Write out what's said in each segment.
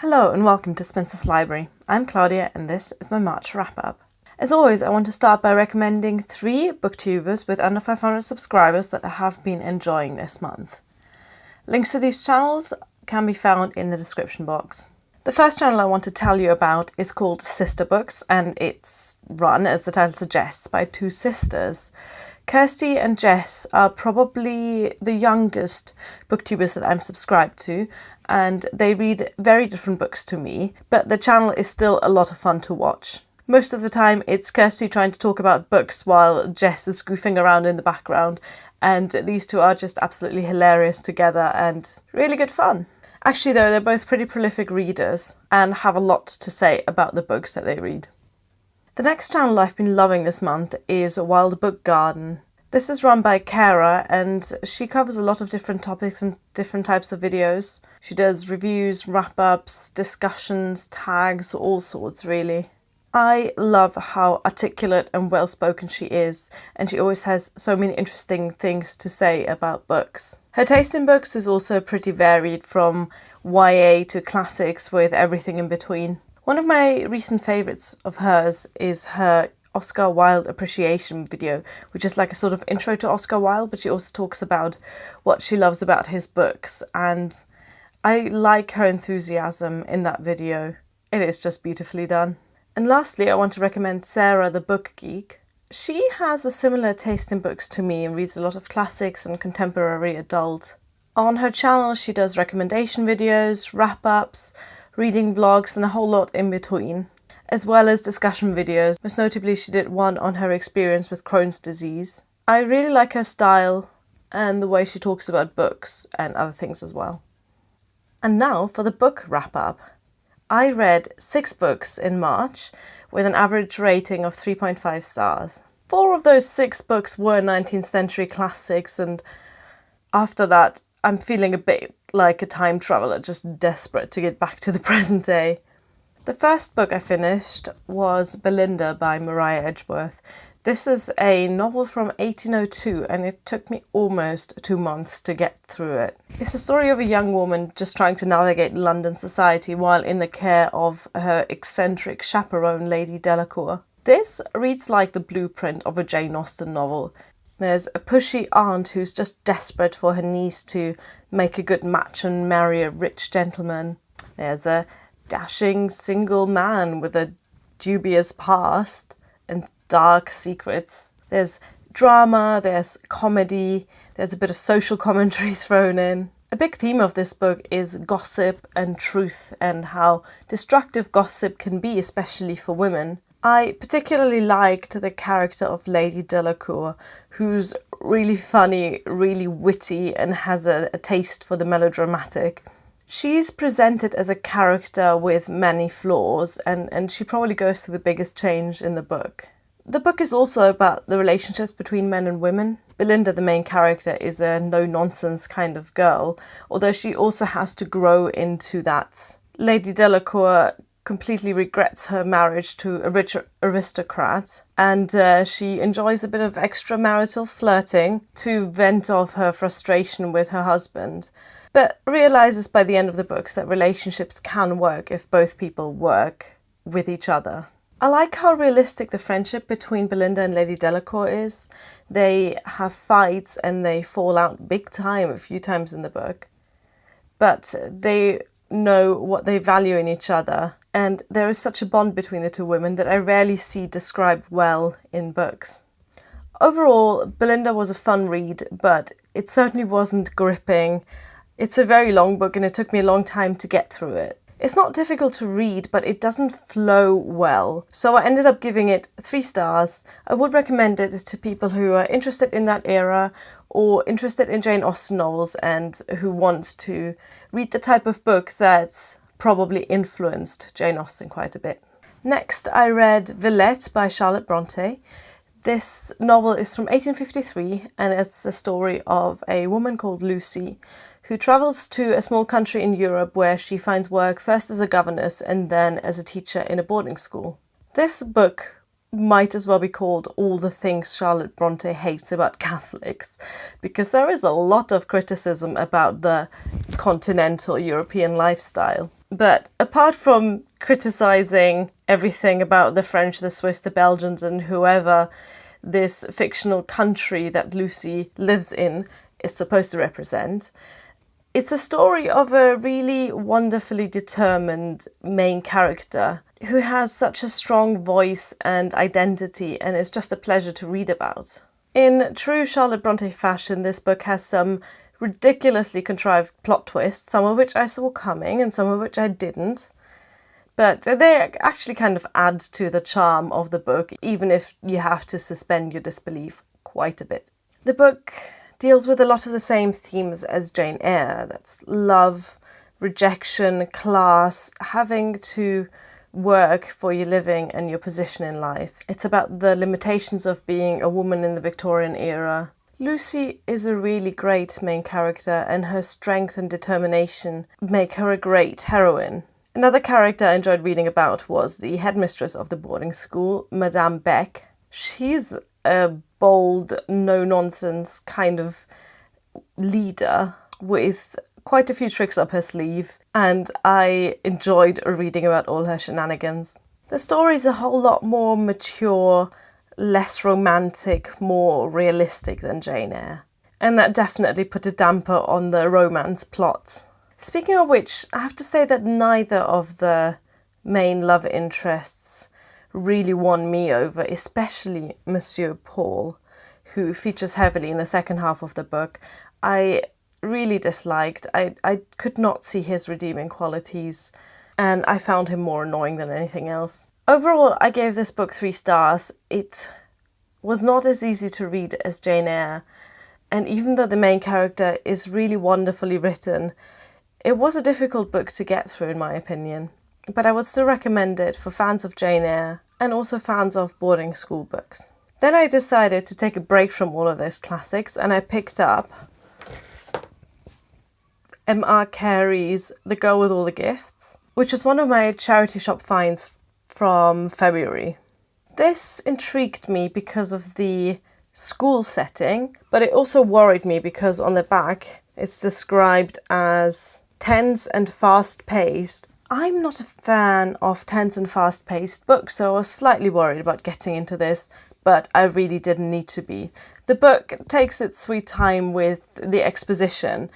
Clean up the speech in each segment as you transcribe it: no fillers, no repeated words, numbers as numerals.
Hello and welcome to Spencer's Library. I'm Claudia and this is my March wrap-up. As always, I want to start by recommending 3 booktubers with under 500 subscribers that I have been enjoying this month. Links to these channels can be found in the description box. The first channel I want to tell you about is called SisterBooks, and it's run, as the title suggests, by 2 sisters. Kirsty and Jess are probably the youngest booktubers that I'm subscribed to, and they read very different books to me, but the channel is still a lot of fun to watch. Most of the time it's Kirsty trying to talk about books while Jess is goofing around in the background, and these two are just absolutely hilarious together and really good fun. Actually though, they're both pretty prolific readers and have a lot to say about the books that they read. The next channel I've been loving this month is Wilde Book Garden. This is run by Carey and she covers a lot of different topics and different types of videos. She does reviews, wrap-ups, discussions, tags, all sorts really. I love how articulate and well-spoken she is, and she always has so many interesting things to say about books. Her taste in books is also pretty varied, from YA to classics with everything in between. One of my recent favourites of hers is her Oscar Wilde appreciation video, which is like a sort of intro to Oscar Wilde, but she also talks about what she loves about his books, and I like her enthusiasm in that video. It is just beautifully done. And lastly, I want to recommend SarahTheBookGeek. She has a similar taste in books to me and reads a lot of classics and contemporary adult. On her channel, she does recommendation videos, wrap-ups, reading vlogs, and a whole lot in between, as well as discussion videos. Most notably, she did one on her experience with Crohn's disease. I really like her style and the way she talks about books and other things as well. And now for the book wrap-up. I read 6 books in March with an average rating of 3.5 stars. 4 of those 6 books were 19th century classics, and after that I'm feeling a bit like a time traveller, just desperate to get back to the present day. The first book I finished was Belinda by Maria Edgeworth. This is a novel from 1802 and it took me almost 2 months to get through it. It's a story of a young woman just trying to navigate London society while in the care of her eccentric chaperone, Lady Delacour. This reads like the blueprint of a Jane Austen novel. There's a pushy aunt who's just desperate for her niece to make a good match and marry a rich gentleman. There's a dashing single man with a dubious past and dark secrets. There's drama, there's comedy, there's a bit of social commentary thrown in. A big theme of this book is gossip and truth and how destructive gossip can be, especially for women. I particularly liked the character of Lady Delacour, who's really funny, really witty, and has a taste for the melodramatic. She's presented as a character with many flaws, and she probably goes through the biggest change in the book. The book is also about the relationships between men and women. Belinda, the main character, is a no-nonsense kind of girl, although she also has to grow into that. Lady Delacour completely regrets her marriage to a rich aristocrat, and she enjoys a bit of extramarital flirting to vent off her frustration with her husband, but realises by the end of the books that relationships can work if both people work with each other. I like how realistic the friendship between Belinda and Lady Delacour is. They have fights and they fall out big time a few times in the book, but they know what they value in each other, and there is such a bond between the 2 women that I rarely see described well in books. Overall, Belinda was a fun read, but it certainly wasn't gripping. It's a very long book and it took me a long time to get through it. It's not difficult to read, but it doesn't flow well, so I ended up giving it 3 stars. I would recommend it to people who are interested in that era or interested in Jane Austen novels and who want to read the type of book that probably influenced Jane Austen quite a bit. Next, I read Villette by Charlotte Bronte. This novel is from 1853 and it's the story of a woman called Lucy who travels to a small country in Europe where she finds work first as a governess and then as a teacher in a boarding school. This book might as well be called All the Things Charlotte Bronte Hates About Catholics, because there is a lot of criticism about the continental European lifestyle. But apart from criticising everything about the French, the Swiss, the Belgians and whoever this fictional country that Lucy lives in is supposed to represent, it's a story of a really wonderfully determined main character who has such a strong voice and identity, and it's just a pleasure to read about. In true Charlotte Bronte fashion, this book has some ridiculously contrived plot twists, some of which I saw coming and some of which I didn't. But they actually kind of add to the charm of the book, even if you have to suspend your disbelief quite a bit. The book deals with a lot of the same themes as Jane Eyre. That's love, rejection, class, having to work for your living and your position in life. It's about the limitations of being a woman in the Victorian era. Lucy is a really great main character, and her strength and determination make her a great heroine. Another character I enjoyed reading about was the headmistress of the boarding school, Madame Beck. She's a bold, no-nonsense kind of leader with quite a few tricks up her sleeve, and I enjoyed reading about all her shenanigans. The story's a whole lot more mature, less romantic, more realistic than Jane Eyre, and that definitely put a damper on the romance plot. Speaking of which, I have to say that neither of the main love interests really won me over, especially Monsieur Paul, who features heavily in the second half of the book. I really disliked. I could not see his redeeming qualities, and I found him more annoying than anything else. Overall, I gave this book 3 stars. It was not as easy to read as Jane Eyre, and even though the main character is really wonderfully written, it was a difficult book to get through in my opinion. But I would still recommend it for fans of Jane Eyre and also fans of boarding school books. Then I decided to take a break from all of those classics, and I picked up M.R. Carey's The Girl with All the Gifts, which was one of my charity shop finds from February. This intrigued me because of the school setting, but it also worried me because on the back it's described as tense and fast-paced. I'm not a fan of tense and fast-paced books, so I was slightly worried about getting into this, but I really didn't need to be. The book takes its sweet time with the exposition,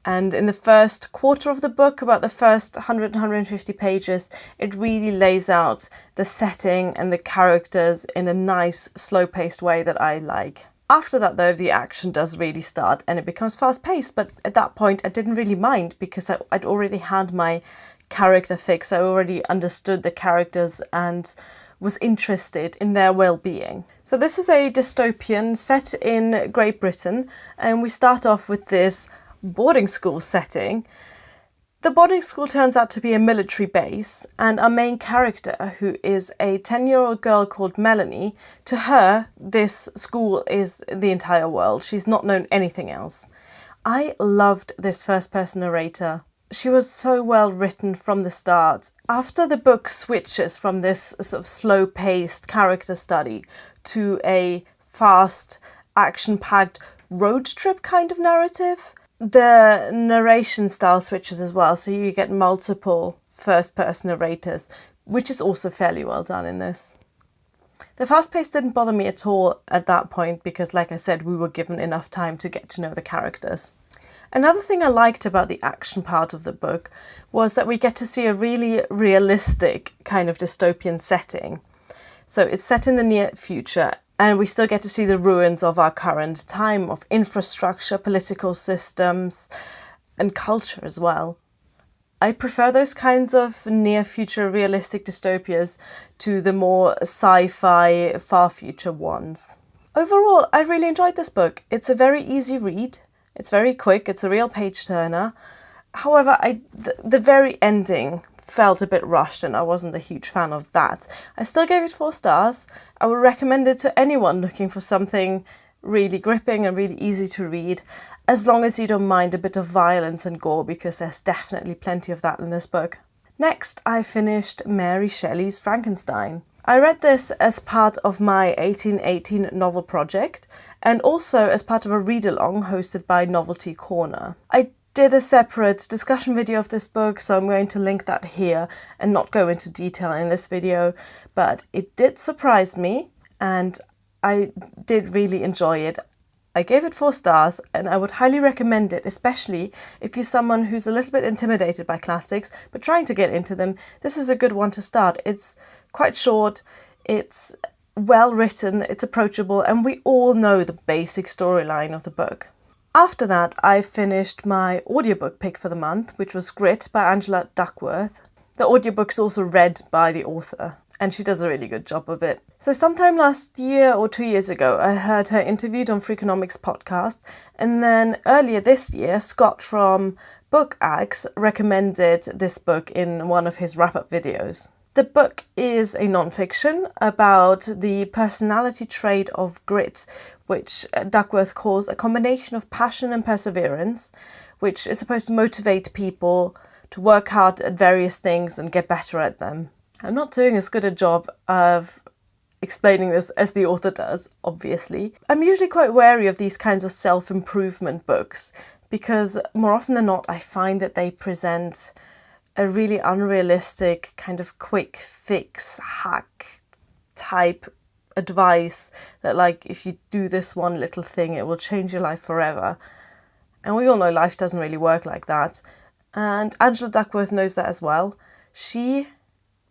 and in the first quarter of the book, about the first 100-150 pages, it really lays out the setting and the characters in a nice, slow-paced way that I like. After that, though, the action does really start and it becomes fast-paced, but at that point I didn't really mind because I'd already had my character fix. I already understood the characters and was interested in their well-being. So this is a dystopian set in Great Britain, and we start off with this boarding school setting. The boarding school turns out to be a military base, and our main character, who is a 10-year-old girl called Melanie, to her, this school is the entire world. She's not known anything else. I loved this first-person narrator. She was so well written from the start. After the book switches from this sort of slow-paced character study to a fast, action-packed road trip kind of narrative, the narration style switches as well, so you get multiple first-person narrators, which is also fairly well done in this. The fast pace didn't bother me at all at that point because, like I said, we were given enough time to get to know the characters. Another thing I liked about the action part of the book was that we get to see a really realistic kind of dystopian setting. So it's set in the near future, and we still get to see the ruins of our current time, of infrastructure, political systems, and culture as well. I prefer those kinds of near-future realistic dystopias to the more sci-fi, far-future ones. Overall, I really enjoyed this book. It's a very easy read. It's very quick. It's a real page-turner. However, the very ending felt a bit rushed, and I wasn't a huge fan of that. I still gave it 4 stars. I would recommend it to anyone looking for something really gripping and really easy to read, as long as you don't mind a bit of violence and gore, because there's definitely plenty of that in this book. Next, I finished Mary Shelley's Frankenstein. I read this as part of my 1818 novel project and also as part of a read-along hosted by Novelty Corner. I did a separate discussion video of this book, so I'm going to link that here and not go into detail in this video, but it did surprise me and I did really enjoy it. I gave it 4 stars and I would highly recommend it, especially if you're someone who's a little bit intimidated by classics but trying to get into them. This is a good one to start. It's quite short, it's well written, it's approachable, and we all know the basic storyline of the book. After that, I finished my audiobook pick for the month, which was Grit by Angela Duckworth. The audiobook's also read by the author, and she does a really good job of it. So sometime last year or 2 years ago, I heard her interviewed on Freakonomics podcast, and then earlier this year, Scott from Book Axe recommended this book in one of his wrap-up videos. The book is a non-fiction about the personality trait of grit, which Duckworth calls a combination of passion and perseverance, which is supposed to motivate people to work hard at various things and get better at them. I'm not doing as good a job of explaining this as the author does, obviously. I'm usually quite wary of these kinds of self-improvement books because more often than not I find that they present a really unrealistic kind of quick fix hack type advice that, like, if you do this one little thing it will change your life forever. And we all know life doesn't really work like that. And Angela Duckworth knows that as well. She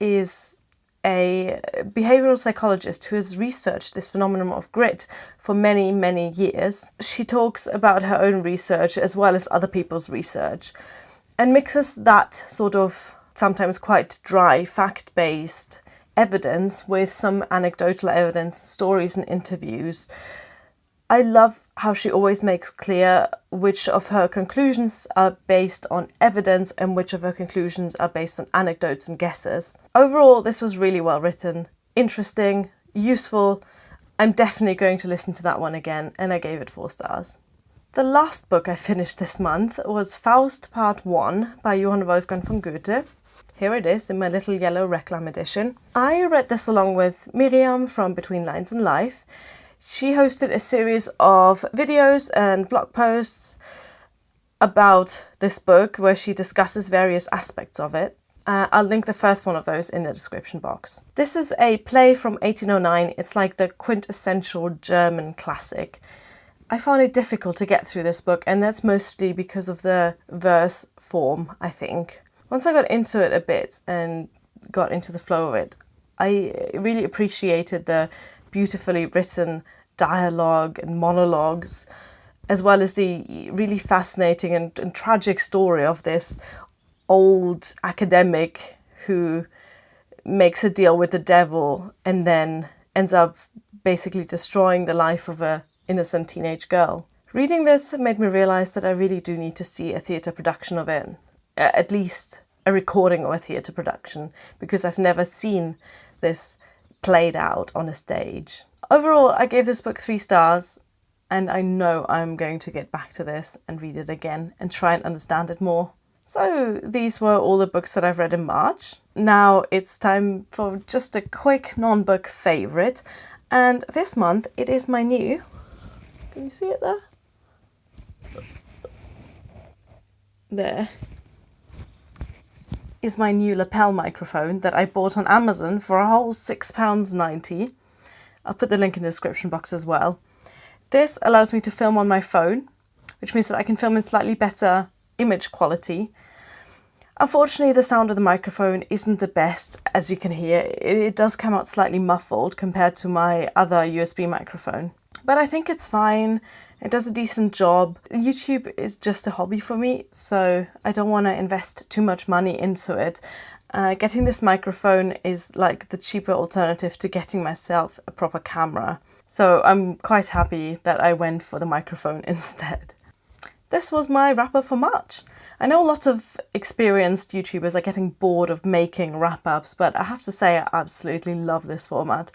is a behavioural psychologist who has researched this phenomenon of grit for many, many years. She talks about her own research as well as other people's research and mixes that sort of sometimes quite dry, fact-based evidence with some anecdotal evidence, stories and interviews. I love how she always makes clear which of her conclusions are based on evidence and which of her conclusions are based on anecdotes and guesses. Overall, this was really well written, interesting, useful. I'm definitely going to listen to that one again, and I gave it 4 stars. The last book I finished this month was Faust Part 1 by Johann Wolfgang von Goethe. Here it is in my little yellow Reclam edition. I read this along with Miriam from Between Lines and Life. She hosted a series of videos and blog posts about this book where she discusses various aspects of it. I'll link the first one of those in the description box. This is a play from 1809. It's like the quintessential German classic. I found it difficult to get through this book, and that's mostly because of the verse form, I think. Once I got into it a bit and got into the flow of it, I really appreciated the beautifully written dialogue and monologues, as well as the really fascinating and tragic story of this old academic who makes a deal with the devil and then ends up basically destroying the life of a innocent teenage girl. Reading this made me realise that I really do need to see a theatre production of it, at least a recording of a theatre production, because I've never seen this played out on a stage. Overall, I gave this book 3 stars, and I know I'm going to get back to this and read it again and try and understand it more. So these were all the books that I've read in March. Now it's time for just a quick non-book favourite, and this month it is my new... Can you see it there? There is my new lapel microphone that I bought on Amazon for a whole £6.90. I'll put the link in the description box as well. This allows me to film on my phone, which means that I can film in slightly better image quality. Unfortunately, the sound of the microphone isn't the best, as you can hear. It does come out slightly muffled compared to my other USB microphone. But I think it's fine. It does a decent job. YouTube is just a hobby for me, so I don't want to invest too much money into it. Getting this microphone is like the cheaper alternative to getting myself a proper camera. So I'm quite happy that I went for the microphone instead. This was my wrap-up for March. I know a lot of experienced YouTubers are getting bored of making wrap-ups, but I have to say I absolutely love this format.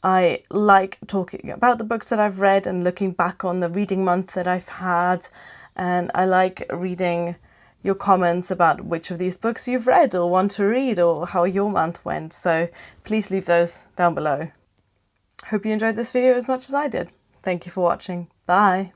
I like talking about the books that I've read and looking back on the reading month that I've had, and I like reading your comments about which of these books you've read or want to read or how your month went, so please leave those down below. Hope you enjoyed this video as much as I did. Thank you for watching. Bye!